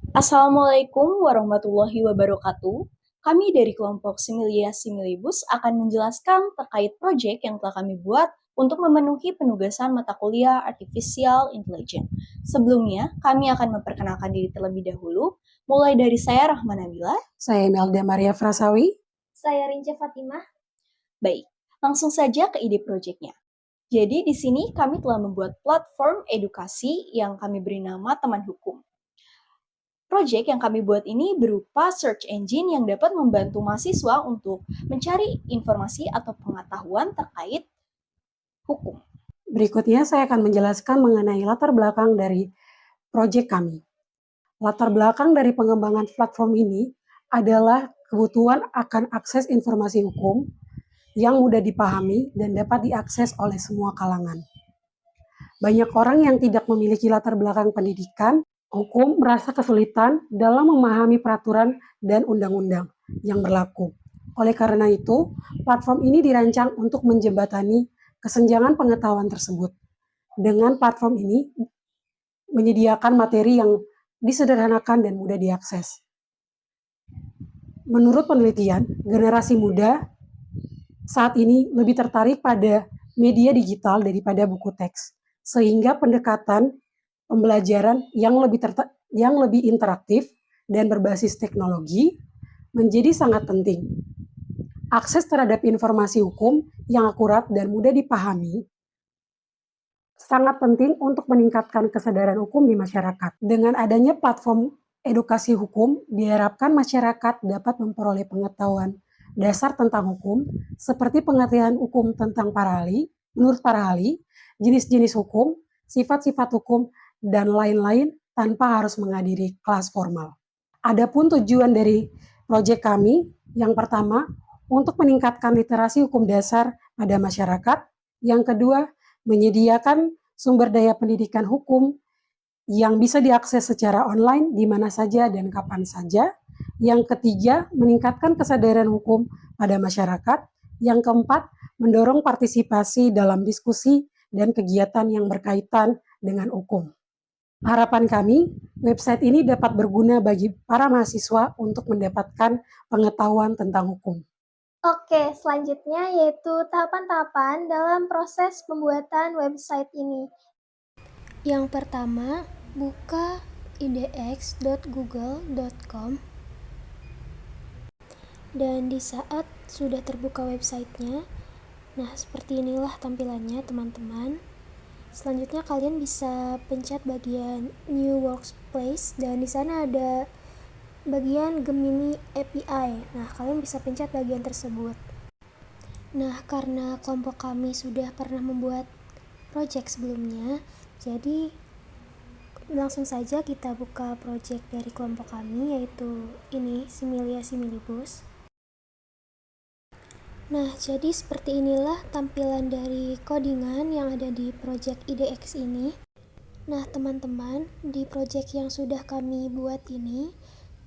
Assalamualaikum warahmatullahi wabarakatuh. Kami dari kelompok Similia Similibus akan menjelaskan terkait proyek yang telah kami buat untuk memenuhi penugasan mata kuliah Artificial Intelligence. Sebelumnya, kami akan memperkenalkan diri terlebih dahulu, mulai dari saya Rahma Nabila. Saya Imelda Maria Frasawi. Saya Rinca Fatimah. Baik, langsung saja ke ide proyeknya. Jadi di sini kami telah membuat platform edukasi yang kami beri nama Teman Hukum. Project yang kami buat ini berupa search engine yang dapat membantu mahasiswa untuk mencari informasi atau pengetahuan terkait hukum. Berikutnya saya akan menjelaskan mengenai latar belakang dari proyek kami. Latar belakang dari pengembangan platform ini adalah kebutuhan akan akses informasi hukum yang mudah dipahami dan dapat diakses oleh semua kalangan. Banyak orang yang tidak memiliki latar belakang pendidikan hukum merasa kesulitan dalam memahami peraturan dan undang-undang yang berlaku. Oleh karena itu, platform ini dirancang untuk menjembatani kesenjangan pengetahuan tersebut. Dengan platform ini menyediakan materi yang disederhanakan dan mudah diakses. Menurut penelitian, generasi muda saat ini lebih tertarik pada media digital daripada buku teks, sehingga pendekatan pembelajaran yang lebih interaktif dan berbasis teknologi menjadi sangat penting. Akses terhadap informasi hukum yang akurat dan mudah dipahami sangat penting untuk meningkatkan kesadaran hukum di masyarakat. Dengan adanya platform edukasi hukum, diharapkan masyarakat dapat memperoleh pengetahuan dasar tentang hukum, seperti pengertian hukum tentang menurut para ahli, jenis-jenis hukum, sifat-sifat hukum, dan lain-lain tanpa harus menghadiri kelas formal. Adapun tujuan dari proyek kami, yang pertama, untuk meningkatkan literasi hukum dasar pada masyarakat. Yang kedua, menyediakan sumber daya pendidikan hukum yang bisa diakses secara online di mana saja dan kapan saja. Yang ketiga, meningkatkan kesadaran hukum pada masyarakat. Yang keempat, mendorong partisipasi dalam diskusi dan kegiatan yang berkaitan dengan hukum. Harapan kami, website ini dapat berguna bagi para mahasiswa untuk mendapatkan pengetahuan tentang hukum. Oke, selanjutnya yaitu tahapan-tahapan dalam proses pembuatan website ini. Yang pertama, buka idex.google.com dan di saat sudah terbuka websitenya, nah seperti inilah tampilannya teman-teman. Selanjutnya kalian bisa pencet bagian New Workspace dan di sana ada bagian Gemini API. Nah, kalian bisa pencet bagian tersebut. Nah, karena kelompok kami sudah pernah membuat project sebelumnya, jadi langsung saja kita buka project dari kelompok kami, yaitu ini, Similia Similibus. Nah, jadi seperti inilah tampilan dari codingan yang ada di project IDX ini. Nah, teman-teman, di project yang sudah kami buat ini,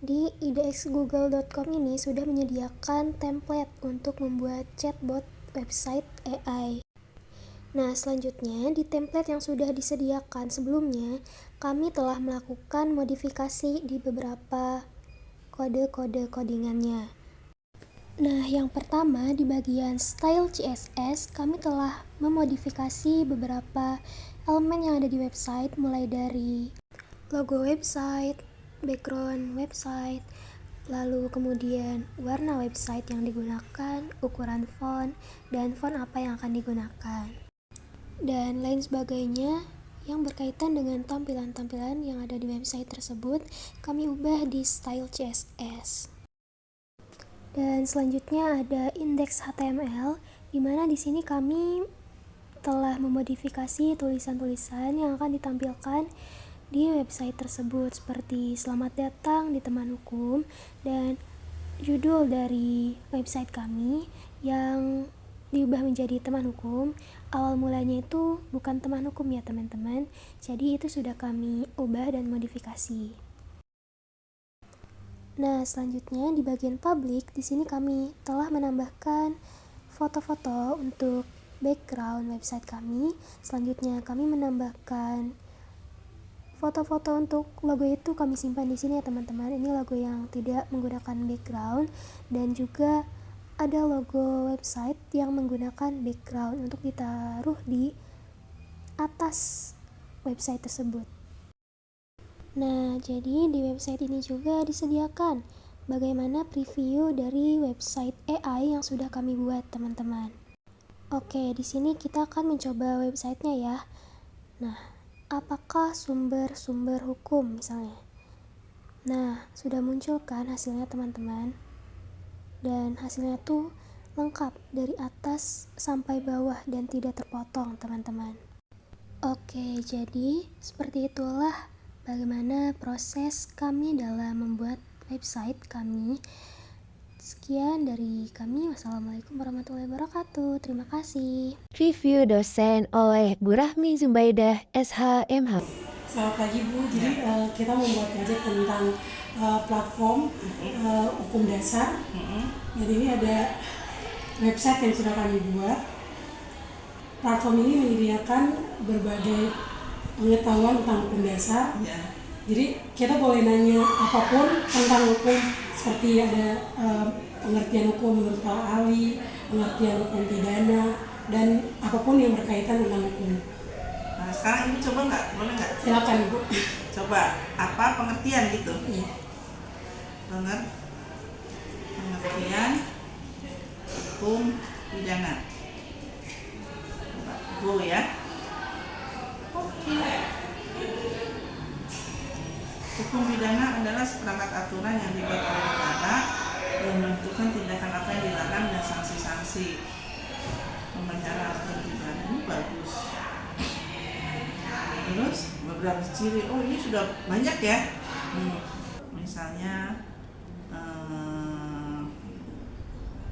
di idxgoogle.com ini sudah menyediakan template untuk membuat chatbot website AI. Nah, selanjutnya di template yang sudah disediakan sebelumnya, kami telah melakukan modifikasi di beberapa kode-kode codingannya. Nah, yang pertama di bagian style CSS, kami telah memodifikasi beberapa elemen yang ada di website, mulai dari logo website, background website, lalu kemudian warna website yang digunakan, ukuran font, dan font apa yang akan digunakan, dan lain sebagainya yang berkaitan dengan tampilan-tampilan yang ada di website tersebut, kami ubah di style CSS. Dan selanjutnya ada index HTML, di mana di sini kami telah memodifikasi tulisan-tulisan yang akan ditampilkan di website tersebut, seperti selamat datang di Teman Hukum dan judul dari website kami yang diubah menjadi Teman Hukum. Awal mulanya itu bukan Teman Hukum ya teman-teman, jadi itu sudah kami ubah dan modifikasi. Nah, selanjutnya di bagian publik, di sini kami telah menambahkan foto-foto untuk background website kami. Selanjutnya kami menambahkan foto-foto untuk logo itu kami simpan di sini ya teman-teman. Ini logo yang tidak menggunakan background, dan juga ada logo website yang menggunakan background untuk ditaruh di atas website tersebut. Nah, jadi di website ini juga disediakan bagaimana preview dari website AI yang sudah kami buat, teman-teman. Oke, di sini kita akan mencoba websitenya ya. Nah, apakah sumber-sumber hukum misalnya? Nah, sudah muncul kan hasilnya, teman-teman? Dan hasilnya tuh lengkap dari atas sampai bawah dan tidak terpotong, teman-teman. Oke, jadi seperti itulah bagaimana proses kami dalam membuat website kami. Sekian dari kami. Wassalamualaikum warahmatullahi wabarakatuh. Terima kasih. Review dosen oleh Bu Rahmi Zubaidah, SHMH. Selamat pagi Bu, jadi kita membuat project tentang platform hukum dasar. Jadi ini ada website yang sudah kami buat. Platform ini menyediakan berbagai pengetahuan tentang hukum dasar. Jadi kita boleh nanya apapun tentang hukum, seperti ada pengertian hukum menurut Pak ahli, pengertian hukum pidana, dan apapun yang berkaitan tentang hukum. Nah, sekarang Ibu coba nggak? Boleh nggak? Silakan Ibu. Coba, apa pengertian gitu? Iya. Pengertian hukum pidana. Coba, go ya. Oke. Hukum pidana adalah seperangkat aturan yang dibuat oleh negara yang menentukan tindakan apa yang dilarang dan sanksi-sanksi. Memelihara hukum pidana ini bagus. Terus beberapa ciri, oh ini sudah banyak ya. Misalnya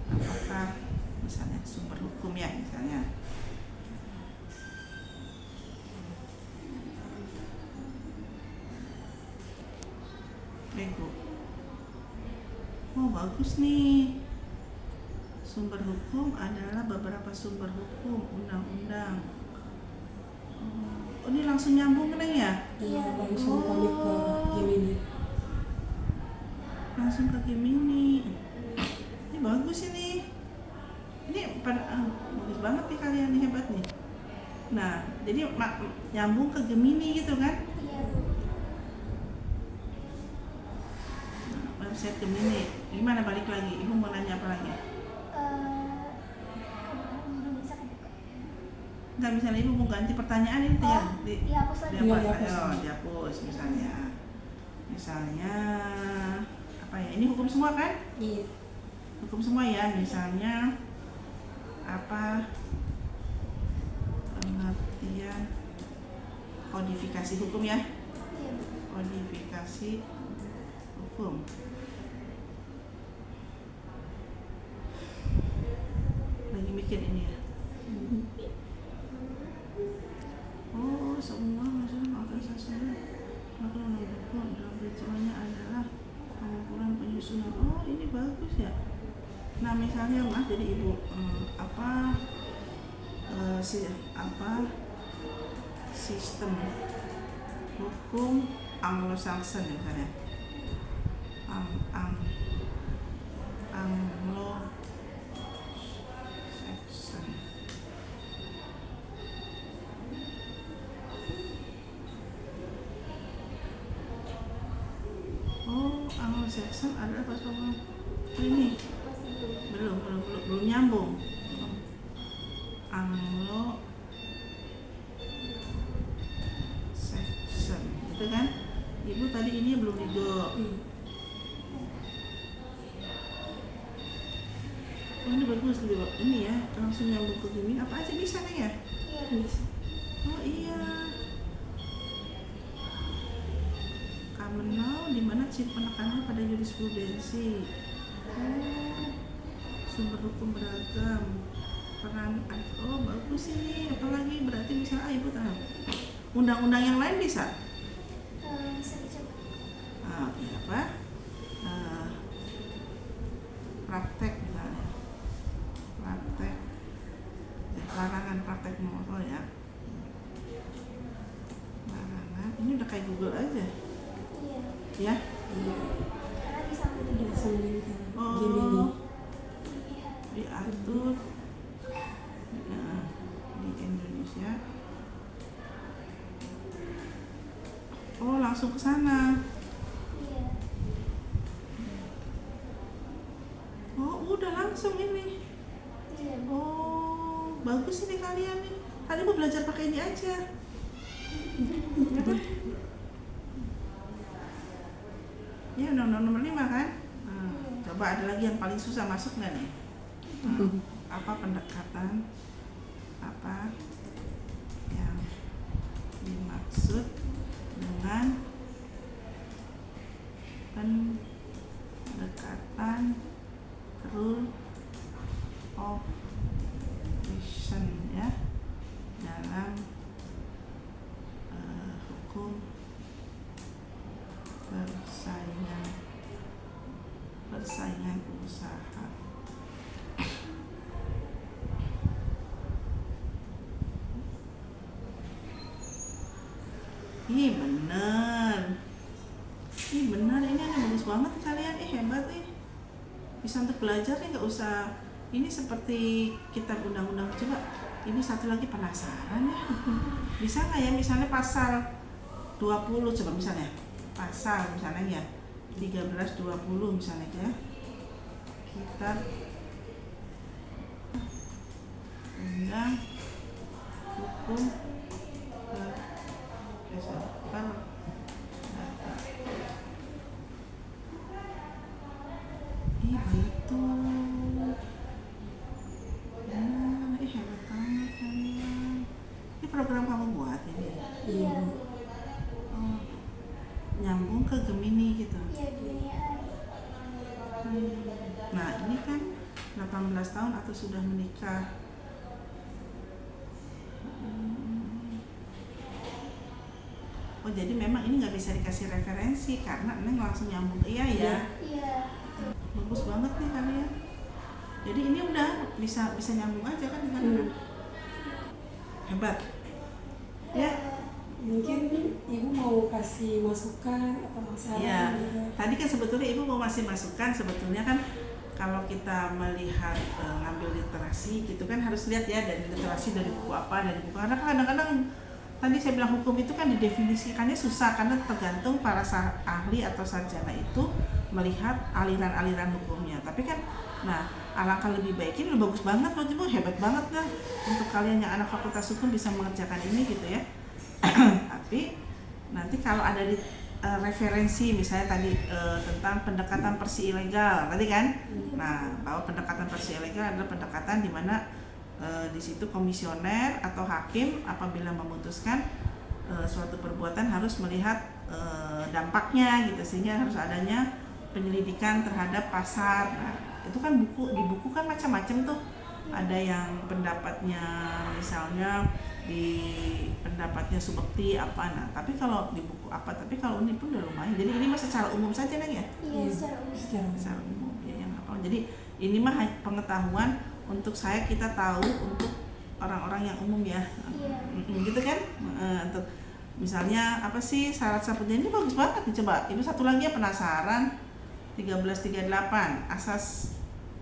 apakah misalnya sumber hukum ya, misalnya Lego. Oh bagus nih, sumber hukum adalah beberapa sumber hukum, undang-undang. Oh ini langsung nyambung kan ya? Iya, langsung connect ke Gemini. Langsung ke Gemini. Ini bagus ini. Ini bagus banget nih kalian, nih hebat nih. Nah, jadi nyambung ke Gemini gitu kan? Iya. Nah, website Gemini. Gimana balik lagi? Ibu mau nanya apa lagi? Belum bisa kebuka. Enggak, misalnya Ibu mau ganti pertanyaan ini ya? Dihapus lagi. Dihapus misalnya. Misalnya apa ya? Ini hukum semua kan? Iya. Hukum semua ya, misalnya apa pengertian kodifikasi hukum ya? Iya. Kodifikasi hukum. Lagi mikir ini ya. Oh, semua masalah organisasi melakukan hukum dalam peristiwanya adalah pengumpulan penyusunan. Oh, ini bagus ya. Nah, misalnya Mas, jadi Ibu sistem hukum Anglo-Saxon misalnya. Anglo-Saxon. Oh, Anglo-Saxon adalah pas ini belum nyambung. Anglo-Saxon, gitu kan? Ibu tadi ini belum digo. Oh, ini bagus gitu. Ini ya, langsung nyambung ke Gemini. Apa aja bisa nih ya? Iya. Oh iya. Common law di mana ciri penekanannya pada jurisprudensi. Sumber hukum beragam, peran. Oh bagus ini. Apalagi berarti misalnya Ibu tahu undang-undang yang lain bisa? Bisa dicoba. Iya apa? Praktek misalnya. Praktek. Larangan praktek motor ya. Larangan. Ini udah kayak Google aja Iya. ya. Karena disambung Udah juga. sambil Oh, Gemini. diatur nah, di Indonesia. Oh, langsung ke sana. Iya. Oh, udah langsung ini. Iya. Oh, bagus ini kalian nih. Tadi mau belajar pakai ini aja. Ya kan? Ya, undang-undang nomor 5 kan? Nah, coba ada lagi yang paling susah, masuk nggak nih? Nah, apa pendekatan? Apa yang dimaksud dengan pendekatan rule of reason ya dalam hukum persaingan usaha. Ih bener, ini bagus banget kalian, hebat bisa untuk belajar nih, nggak usah ini seperti kitab undang-undang. Coba ibu satu lagi penasaran ya, bisa nggak ya misalnya pasal 20, coba misalnya pasal misalnya ya 1320 misalnya ya, kitab undang hukum berdasarkan data. Begitu. Nah, hebat banget kalian. Ini program kamu buat ini. Iya. Oh, nyambung ke Gemini gitu. Iya, dunia AI. Nah, ini kan 18 tahun atau sudah menikah. Oh, jadi memang ini nggak bisa dikasih referensi karena Neng langsung nyambung iya ya. Iya. Bagus banget nih kalian. Jadi ini udah bisa nyambung aja kan di sana. Hebat. Ya. Mungkin ibu mau kasih masukan atau saran? Iya. gitu. Tadi kan sebetulnya ibu mau masih masukan, sebetulnya kan kalau kita melihat ngambil literasi gitu kan harus lihat ya dari literasi dari buku apa, dari buku, karena kadang-kadang tadi saya bilang hukum itu kan didefinisikannya susah karena tergantung para ahli atau sarjana itu melihat aliran-aliran hukumnya. Tapi kan, nah alangkah lebih baik, ini udah bagus banget loh, Ibu hebat banget dah untuk kalian yang anak fakultas hukum bisa mengerjakan ini gitu ya. Tapi nanti kalau ada di referensi misalnya tadi tentang pendekatan persi ilegal tadi kan, nah bahwa pendekatan persi ilegal adalah pendekatan di mana di situ komisioner atau hakim apabila memutuskan suatu perbuatan harus melihat dampaknya gitu, sehingga harus adanya penyelidikan terhadap pasar. Nah, itu kan di buku kan macam-macam tuh, ada yang pendapatnya misalnya di pendapatnya subekti apa, nah tapi kalau di buku apa, tapi kalau ini pun udah lumayan. Jadi ini mah secara umum saja Neng ya, Iya, secara umum. secara umum ya yang apa. Jadi ini mah pengetahuan untuk kita tahu untuk orang-orang yang umum ya. Iya. Gitu kan, untuk misalnya apa sih syarat-syaratnya, ini bagus banget nih. Coba ibu satu lagi ya, penasaran 1338 asas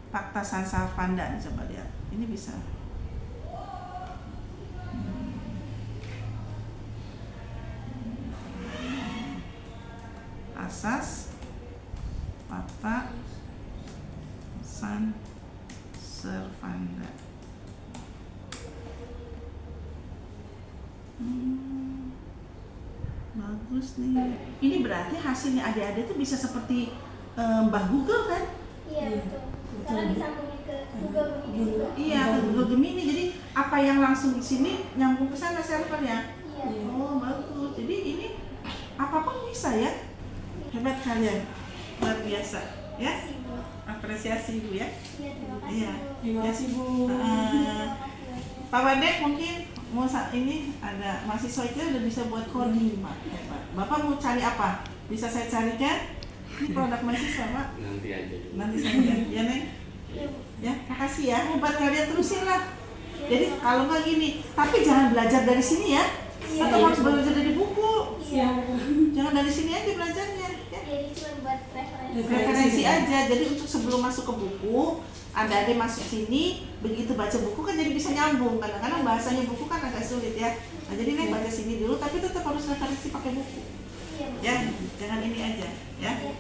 fakta sansa pandan, coba lihat ini bisa. Asas fakta san servanda. Bagus nih. Ini berarti hasilnya adik-adik itu bisa seperti Mbah Google kan? Iya, betul. Karena disambungin ke Google Gemini juga. Iya, ke Google Gemini. Jadi apa yang langsung di sini nyambung ke sana servernya. Iya. Oh, bagus. Jadi ini apapun bisa ya. Hebat kalian. Luar biasa. Ya. Terima kasih, Bu. Apresiasi Ibu ya. Iya, terima kasih, Iya. Bu. Terima kasih Bu. Terima kasih. Pak Badek mungkin mau ini ada mahasiswa itu udah bisa buat coding, Pak. Hebat. Bapak mau cari apa? Bisa saya carikan? Ini produk mahasiswa, Pak. Nanti aja dulu. Nanti saja. Ya, Neng. Iya, Bu. Ya, makasih ya. Hebat kalian, terusin lah. Iya, Jadi terima kalau nggak gini, tapi jangan belajar dari sini ya. Iya. Atau harus belajar dari buku. Iya. ya. Jangan dari sini aja belajarnya ya. Jadi cuma buat referensi. Referensi aja. Jadi untuk sebelum masuk ke buku, ada masuk sini, begitu baca buku kan jadi bisa nyambung. Kadang-kadang bahasanya buku kan agak sulit ya. Nah jadi nih baca sini dulu, tapi tetap harus referensi pakai buku. Iya, Bu. Ya, jangan ini aja ya. Iya.